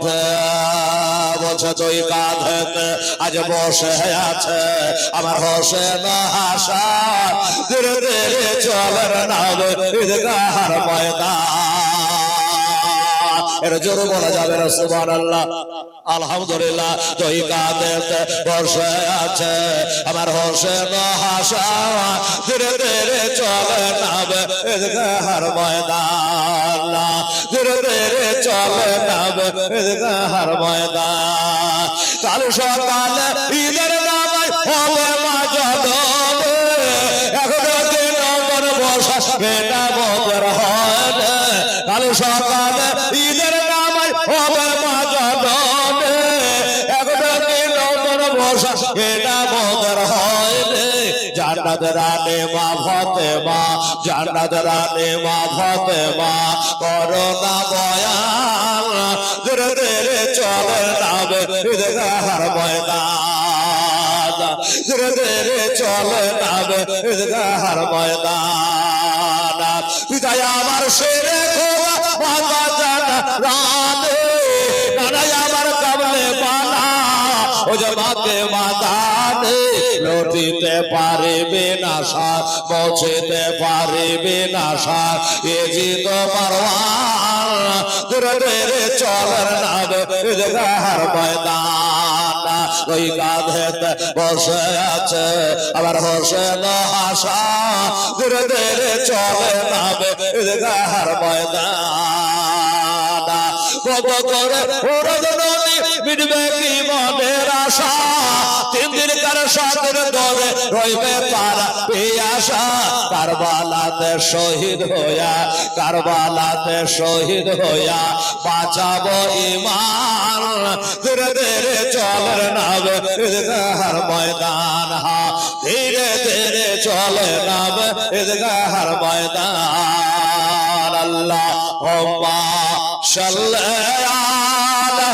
মধ্যে বলছে দুই কাঁধেতে আজ বসে আছে আমার হোসেন হাসান ধীরে ধীরে চলের নামে ঈদগাহর ময়দান এর জোরে বলা যাবে না সুবহানাল্লাহ আলহামদুলিল্লাহ দুই কাঁধেতে বসে আছে আমার হোসেন হাসান ধীরে ধীরে চলের নামে ঈদগাহর ময়দান ধীরে ধীরে চলে নামে ঈদগাহর ময়দান কাল সকালে ঈদের নামাজ হবে মাজাদে এখনো দিন নম্বর বসা বেটা বদর হয় কাল সকালে ঈদের নামাজ হবে মাজাদে এখনো দিন নম্বর বসা বেটা বদর হয় জান্নাত রানী মা ফাতেমা জান্নাত রানী মা ফাতেমা করোনা বয়ান ধীরে ধীরে চলে নামে ঈদগাহর ময়দান ধীরে ধীরে চলে নামে ঈদগাহর ময়দান পিতায় আমার শেরে খোদা মাতা জানা রানী নানাই আমার কামলে পালা ও জমাতে মাতানে লটিতে পারিবে না সার পৌঁছতে পারিবে না সার এ জিত মারওয়ান ধীরে ধীরে চলের নামে ঈদগাহর ময়দান ওই কাঁধেতে বসে আছে আবার হোসেন হাসান ধীরে ধীরে চলে নামে ঈদগাহর ময়দান কত করে ওরদ নদী মিটবে কি মনের আশা তিন দিন কার সাথের দরে রইবে পারা পিয়াসা কারবালাতে শহীদ হইয়া বাঁচাবো ঈমান ধীরে ধীরে চলের নামে ঈদগাহর ময়দান ধীরে ধীরে চলে নামে ঈদগাহর ময়দান আল্লাহুম্মা সাল্লি আলা